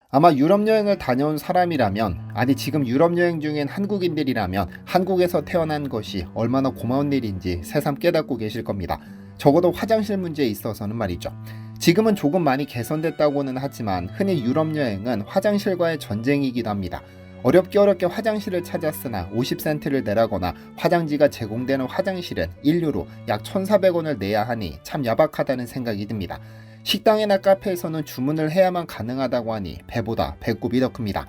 아마 유럽 여행을 다녀온 사람이라면, 아니 지금 유럽 여행 중인 한국인들이라면 한국에서 태어난 것이 얼마나 고마운 일인지 새삼 깨닫고 계실 겁니다. 적어도 화장실 문제에 있어서는 말이죠. 지금은 조금 많이 개선됐다고는 하지만 흔히 유럽 여행은 화장실과의 전쟁이기도 합니다. 어렵게 화장실을 찾았으나 50센트를 내라거나 화장지가 제공되는 화장실은 1유로 약 1,400원을 내야 하니 참 야박하다는 생각이 듭니다. 식당이나 카페에서는 주문을 해야만 가능하다고 하니 배보다 배꼽이 더 큽니다.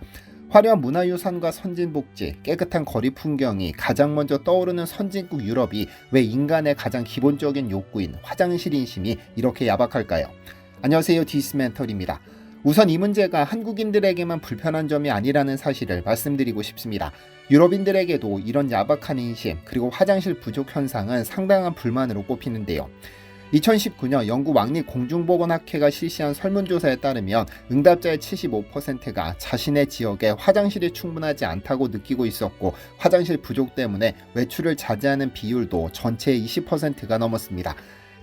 화려한 문화유산과 선진복지, 깨끗한 거리 풍경이 가장 먼저 떠오르는 선진국 유럽이 왜 인간의 가장 기본적인 욕구인 화장실 인심이 이렇게 야박할까요? 안녕하세요, 디스멘털입니다. 우선 이 문제가 한국인들에게만 불편한 점이 아니라는 사실을 말씀드리고 싶습니다. 유럽인들에게도 이런 야박한 인심 그리고 화장실 부족 현상은 상당한 불만으로 꼽히는데요. 2019년 영국 왕립공중보건학회가 실시한 설문조사에 따르면 응답자의 75%가 자신의 지역에 화장실이 충분하지 않다고 느끼고 있었고, 화장실 부족 때문에 외출을 자제하는 비율도 전체의 20%가 넘었습니다.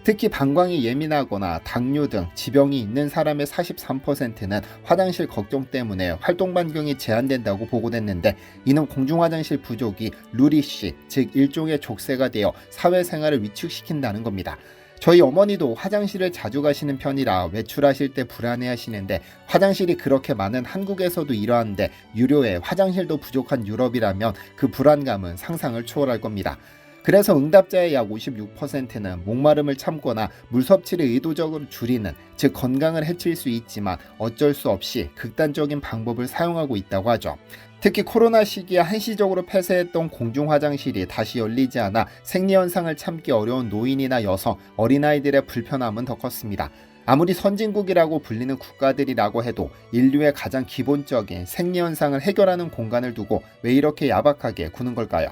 특히 방광이 예민하거나 당뇨 등 지병이 있는 사람의 43%는 화장실 걱정 때문에 활동 반경이 제한된다고 보고됐는데, 이는 공중화장실 부족이 루리시, 즉 일종의 족쇄가 되어 사회생활을 위축시킨다는 겁니다. 저희 어머니도 화장실을 자주 가시는 편이라 외출하실 때 불안해하시는데, 화장실이 그렇게 많은 한국에서도 이러한데 유료에 화장실도 부족한 유럽이라면 그 불안감은 상상을 초월할 겁니다. 그래서 응답자의 약 56%는 목마름을 참거나 물 섭취를 의도적으로 줄이는, 즉 건강을 해칠 수 있지만 어쩔 수 없이 극단적인 방법을 사용하고 있다고 하죠. 특히 코로나 시기에 한시적으로 폐쇄했던 공중 화장실이 다시 열리지 않아 생리현상을 참기 어려운 노인이나 여성, 어린아이들의 불편함은 더 컸습니다. 아무리 선진국이라고 불리는 국가들이라고 해도 인류의 가장 기본적인 생리현상을 해결하는 공간을 두고 왜 이렇게 야박하게 구는 걸까요?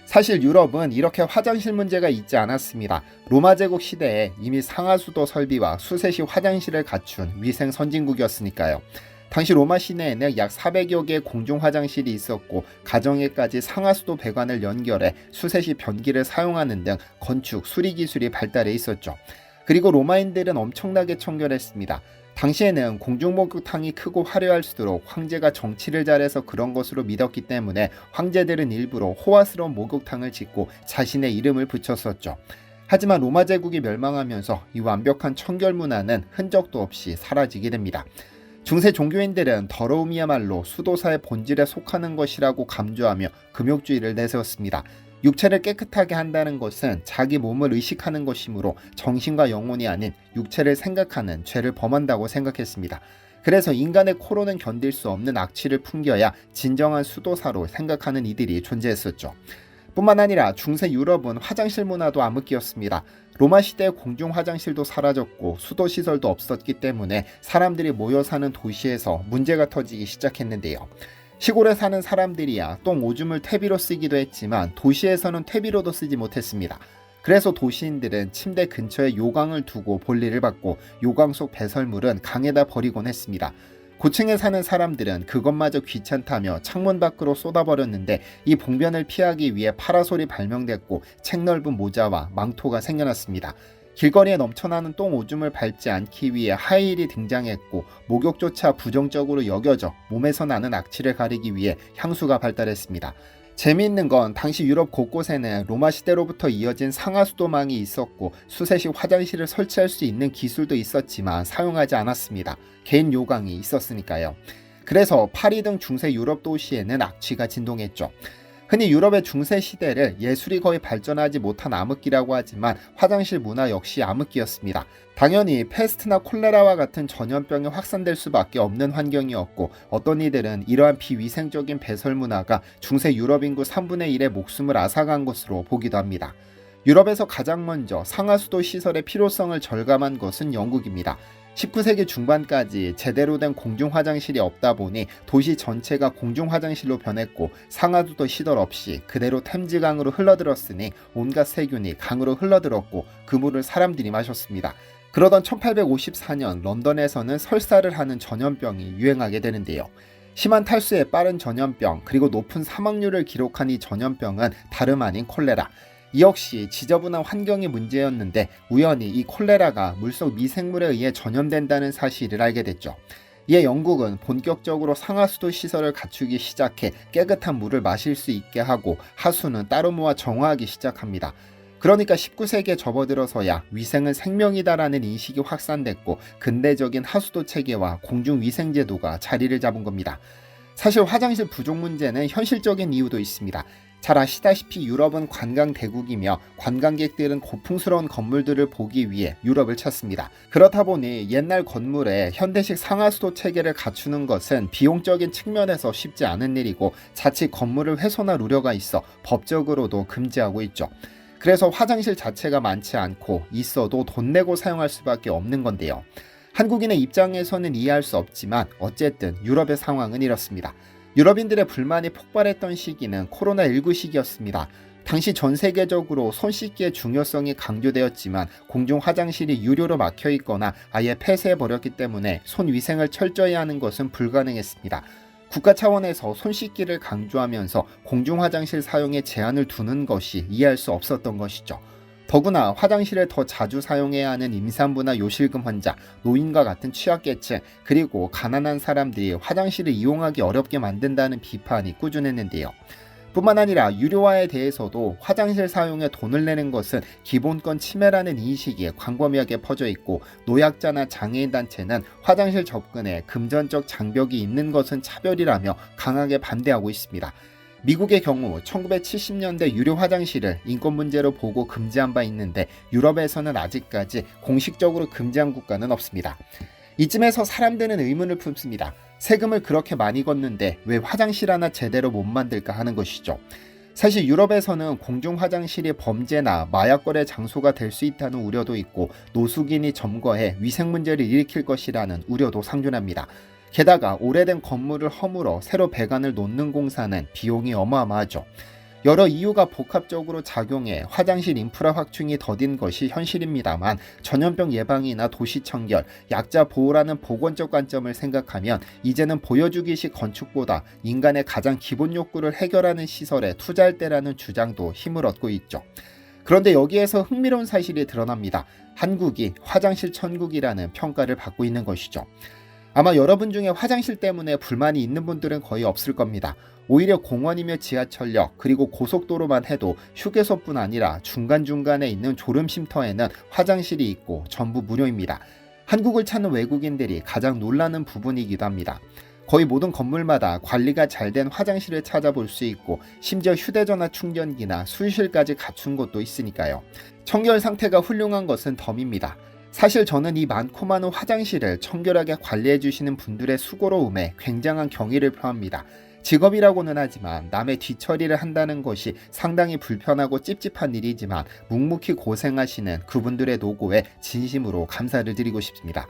사실 유럽은 이렇게 화장실 문제가 있지 않았습니다. 로마 제국 시대에 이미 상하수도 설비와 수세시 화장실을 갖춘 위생 선진국이었으니까요. 당시 로마 시내에는 약 400여 개의 공중 화장실이 있었고, 가정에까지 상하수도 배관을 연결해 수세시 변기를 사용하는 등 건축, 수리 기술이 발달해 있었죠. 그리고 로마인들은 엄청나게 청결했습니다. 당시에는 공중목욕탕이 크고 화려할수록 황제가 정치를 잘해서 그런 것으로 믿었기 때문에 황제들은 일부러 호화스러운 목욕탕을 짓고 자신의 이름을 붙였었죠. 하지만 로마 제국이 멸망하면서 이 완벽한 청결 문화는 흔적도 없이 사라지게 됩니다. 중세 종교인들은 더러움이야말로 수도사의 본질에 속하는 것이라고 강조하며 금욕주의를 내세웠습니다. 육체를 깨끗하게 한다는 것은 자기 몸을 의식하는 것이므로 정신과 영혼이 아닌 육체를 생각하는 죄를 범한다고 생각했습니다. 그래서 인간의 코로는 견딜 수 없는 악취를 풍겨야 진정한 수도사로 생각하는 이들이 존재했었죠. 뿐만 아니라 중세 유럽은 화장실 문화도 암흑기였습니다. 로마 시대의 공중 화장실도 사라졌고 수도시설도 없었기 때문에 사람들이 모여 사는 도시에서 문제가 터지기 시작했는데요. 시골에 사는 사람들이야 똥 오줌을 퇴비로 쓰기도 했지만 도시에서는 퇴비로도 쓰지 못했습니다. 그래서 도시인들은 침대 근처에 요강을 두고 볼일을 받고, 요강 속 배설물은 강에다 버리곤 했습니다. 고층에 사는 사람들은 그것마저 귀찮다며 창문 밖으로 쏟아버렸는데, 이 봉변을 피하기 위해 파라솔이 발명됐고 책넓은 모자와 망토가 생겨났습니다. 길거리에 넘쳐나는 똥 오줌을 밟지 않기 위해 하이힐이 등장했고, 목욕조차 부정적으로 여겨져 몸에서 나는 악취를 가리기 위해 향수가 발달했습니다. 재미있는 건 당시 유럽 곳곳에는 로마 시대로부터 이어진 상하수도망이 있었고, 수세시 화장실을 설치할 수 있는 기술도 있었지만 사용하지 않았습니다. 개인 요강이 있었으니까요. 그래서 파리 등 중세 유럽 도시에는 악취가 진동했죠. 흔히 유럽의 중세 시대를 예술이 거의 발전하지 못한 암흑기라고 하지만 화장실 문화 역시 암흑기였습니다. 당연히 페스트나 콜레라와 같은 전염병이 확산될 수밖에 없는 환경이었고, 어떤 이들은 이러한 비위생적인 배설 문화가 중세 유럽 인구 3분의 1의 목숨을 앗아간 것으로 보기도 합니다. 유럽에서 가장 먼저 상하수도 시설의 필요성을 절감한 것은 영국입니다. 19세기 중반까지 제대로 된 공중 화장실이 없다 보니 도시 전체가 공중 화장실로 변했고, 상하수도 시설 없이 그대로 템즈강으로 흘러들었으니 온갖 세균이 강으로 흘러들었고 그 물을 사람들이 마셨습니다. 그러던 1854년 런던에서는 설사를 하는 전염병이 유행하게 되는데요. 심한 탈수에 빠른 전염병, 그리고 높은 사망률을 기록한 이 전염병은 다름 아닌 콜레라. 이 역시 지저분한 환경이 문제였는데 우연히 이 콜레라가 물속 미생물에 의해 전염된다는 사실을 알게 됐죠. 이에 영국은 본격적으로 상하수도 시설을 갖추기 시작해 깨끗한 물을 마실 수 있게 하고 하수는 따로 모아 정화하기 시작합니다. 그러니까 19세기에 접어들어서야 위생은 생명이다라는 인식이 확산됐고 근대적인 하수도 체계와 공중위생제도가 자리를 잡은 겁니다. 사실 화장실 부족 문제는 현실적인 이유도 있습니다. 잘 아시다시피 유럽은 관광 대국이며 관광객들은 고풍스러운 건물들을 보기 위해 유럽을 찾습니다. 그렇다 보니 옛날 건물에 현대식 상하수도 체계를 갖추는 것은 비용적인 측면에서 쉽지 않은 일이고 자칫 건물을 훼손할 우려가 있어 법적으로도 금지하고 있죠. 그래서 화장실 자체가 많지 않고 있어도 돈 내고 사용할 수밖에 없는 건데요. 한국인의 입장에서는 이해할 수 없지만 어쨌든 유럽의 상황은 이렇습니다. 유럽인들의 불만이 폭발했던 시기는 코로나19 시기였습니다. 당시 전 세계적으로 손 씻기의 중요성이 강조되었지만 공중 화장실이 유료로 막혀 있거나 아예 폐쇄해버렸기 때문에 손 위생을 철저히 하는 것은 불가능했습니다. 국가 차원에서 손 씻기를 강조하면서 공중 화장실 사용에 제한을 두는 것이 이해할 수 없었던 것이죠. 더구나 화장실을 더 자주 사용해야 하는 임산부나 요실금 환자, 노인과 같은 취약계층, 그리고 가난한 사람들이 화장실을 이용하기 어렵게 만든다는 비판이 꾸준했는데요. 뿐만 아니라 유료화에 대해서도 화장실 사용에 돈을 내는 것은 기본권 침해라는 인식이 광범위하게 퍼져 있고 노약자나 장애인 단체는 화장실 접근에 금전적 장벽이 있는 것은 차별이라며 강하게 반대하고 있습니다. 미국의 경우 1970년대 유료 화장실을 인권 문제로 보고 금지한 바 있는데 유럽에서는 아직까지 공식적으로 금지한 국가는 없습니다. 이쯤에서 사람들은 의문을 품습니다. 세금을 그렇게 많이 걷는데 왜 화장실 하나 제대로 못 만들까 하는 것이죠. 사실 유럽에서는 공중 화장실이 범죄나 마약 거래 장소가 될 수 있다는 우려도 있고 노숙인이 점거해 위생 문제를 일으킬 것이라는 우려도 상존합니다. 게다가 오래된 건물을 허물어 새로 배관을 놓는 공사는 비용이 어마어마하죠. 여러 이유가 복합적으로 작용해 화장실 인프라 확충이 더딘 것이 현실입니다만 전염병 예방이나 도시 청결, 약자 보호라는 보건적 관점을 생각하면 이제는 보여주기식 건축보다 인간의 가장 기본 욕구를 해결하는 시설에 투자할 때라는 주장도 힘을 얻고 있죠. 그런데 여기에서 흥미로운 사실이 드러납니다. 한국이 화장실 천국이라는 평가를 받고 있는 것이죠. 아마 여러분 중에 화장실 때문에 불만이 있는 분들은 거의 없을 겁니다. 오히려 공원이며 지하철역 그리고 고속도로만 해도 휴게소뿐 아니라 중간중간에 있는 졸음쉼터에는 화장실이 있고 전부 무료입니다. 한국을 찾는 외국인들이 가장 놀라는 부분이기도 합니다. 거의 모든 건물마다 관리가 잘 된 화장실을 찾아볼 수 있고 심지어 휴대전화 충전기나 수유실까지 갖춘 곳도 있으니까요. 청결 상태가 훌륭한 것은 덤입니다. 사실 저는 이 많고 많은 화장실을 청결하게 관리해 주시는 분들의 수고로움에 굉장한 경의를 표합니다. 직업이라고는 하지만 남의 뒤처리를 한다는 것이 상당히 불편하고 찝찝한 일이지만 묵묵히 고생하시는 그분들의 노고에 진심으로 감사를 드리고 싶습니다.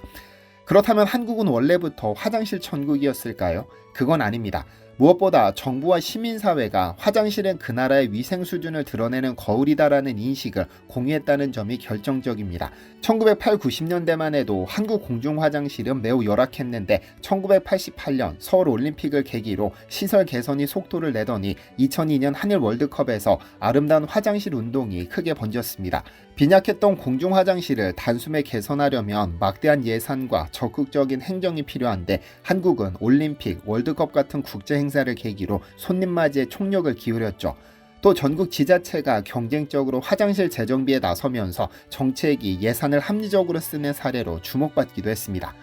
그렇다면 한국은 원래부터 화장실 천국이었을까요? 그건 아닙니다. 무엇보다 정부와 시민사회가 화장실은 그 나라의 위생 수준을 드러내는 거울이다라는 인식을 공유했다는 점이 결정적입니다. 1980, 90년대만 해도 한국 공중화장실은 매우 열악했는데 1988년 서울올림픽을 계기로 시설 개선이 속도를 내더니 2002년 한일 월드컵에서 아름다운 화장실 운동이 크게 번졌습니다. 빈약했던 공중화장실을 단숨에 개선하려면 막대한 예산과 적극적인 행정이 필요한데 한국은 올림픽, 월드컵 같은 국제 행사를 계기로 손님 맞이에 총력을 기울였죠. 또 전국 지자체가 경쟁적으로 화장실 재정비에 나서면서 정책이 예산을 합리적으로 쓰는 사례로 주목받기도 했습니다.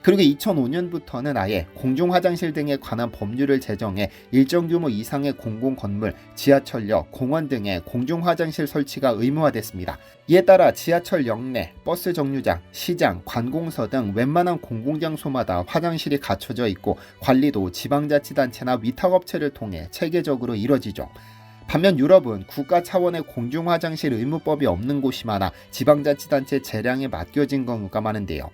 그리고 2005년부터는 아예 공중화장실 등에 관한 법률을 제정해 일정 규모 이상의 공공건물, 지하철역, 공원 등의 공중화장실 설치가 의무화됐습니다. 이에 따라 지하철역 내, 버스 정류장, 시장, 관공서 등 웬만한 공공장소마다 화장실이 갖춰져 있고 관리도 지방자치단체나 위탁업체를 통해 체계적으로 이뤄지죠. 반면 유럽은 국가 차원의 공중화장실 의무법이 없는 곳이 많아 지방자치단체 재량에 맡겨진 경우가 많은데요.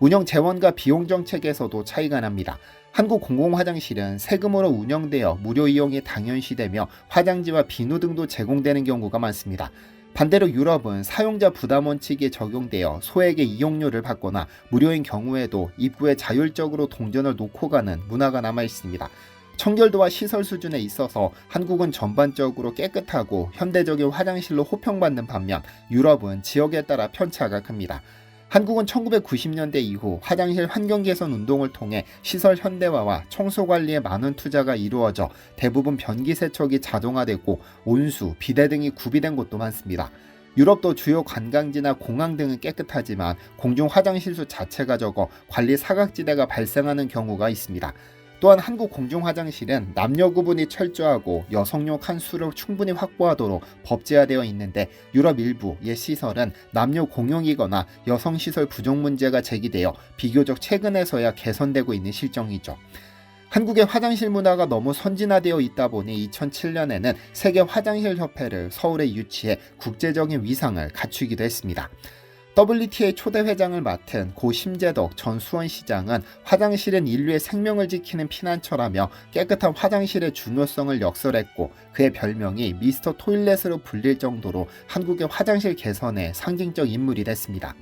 운영 재원과 비용 정책에서도 차이가 납니다. 한국 공공화장실은 세금으로 운영되어 무료 이용이 당연시되며 화장지와 비누 등도 제공되는 경우가 많습니다. 반대로 유럽은 사용자 부담 원칙이 적용되어 소액의 이용료를 받거나 무료인 경우에도 입구에 자율적으로 동전을 놓고 가는 문화가 남아 있습니다. 청결도와 시설 수준에 있어서 한국은 전반적으로 깨끗하고 현대적인 화장실로 호평받는 반면 유럽은 지역에 따라 편차가 큽니다. 한국은 1990년대 이후 화장실 환경 개선 운동을 통해 시설 현대화와 청소 관리에 많은 투자가 이루어져 대부분 변기 세척이 자동화되고 온수, 비데 등이 구비된 곳도 많습니다. 유럽도 주요 관광지나 공항 등은 깨끗하지만 공중 화장실 수 자체가 적어 관리 사각지대가 발생하는 경우가 있습니다. 또한 한국 공중 화장실은 남녀 구분이 철저하고 여성용 칸수를 충분히 확보하도록 법제화되어 있는데 유럽 일부 옛 시설은 남녀 공용이거나 여성 시설 부족 문제가 제기되어 비교적 최근에서야 개선되고 있는 실정이죠. 한국의 화장실 문화가 너무 선진화되어 있다 보니 2007년에는 세계 화장실 협회를 서울에 유치해 국제적인 위상을 갖추기도 했습니다. WTA 초대 회장을 맡은 고 심재덕 전 수원시장은 화장실은 인류의 생명을 지키는 피난처라며 깨끗한 화장실의 중요성을 역설했고 그의 별명이 미스터 토일렛으로 불릴 정도로 한국의 화장실 개선의 상징적 인물이 됐습니다.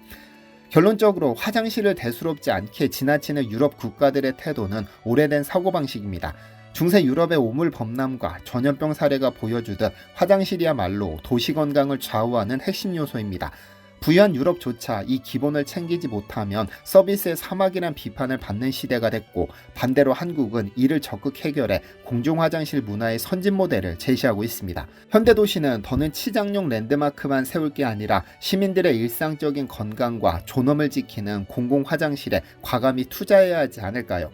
결론적으로 화장실을 대수롭지 않게 지나치는 유럽 국가들의 태도는 오래된 사고방식입니다. 중세 유럽의 오물 범람과 전염병 사례가 보여주듯 화장실이야말로 도시 건강을 좌우하는 핵심 요소입니다. 부유한 유럽조차 이 기본을 챙기지 못하면 서비스의 사막이란 비판을 받는 시대가 됐고 반대로 한국은 이를 적극 해결해 공중화장실 문화의 선진 모델을 제시하고 있습니다. 현대도시는 더는 치장용 랜드마크만 세울 게 아니라 시민들의 일상적인 건강과 존엄을 지키는 공공화장실에 과감히 투자해야 하지 않을까요?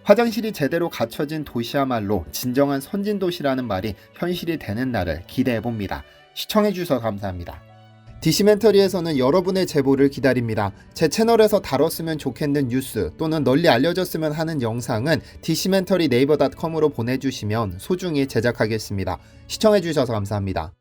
화장실이 제대로 갖춰진 도시야말로 진정한 선진도시라는 말이 현실이 되는 날을 기대해봅니다. 시청해주셔서 감사합니다. 디시멘터리에서는 여러분의 제보를 기다립니다. 제 채널에서 다뤘으면 좋겠는 뉴스 또는 널리 알려졌으면 하는 영상은 디시멘터리 네이버.com으로 보내주시면 소중히 제작하겠습니다. 시청해주셔서 감사합니다.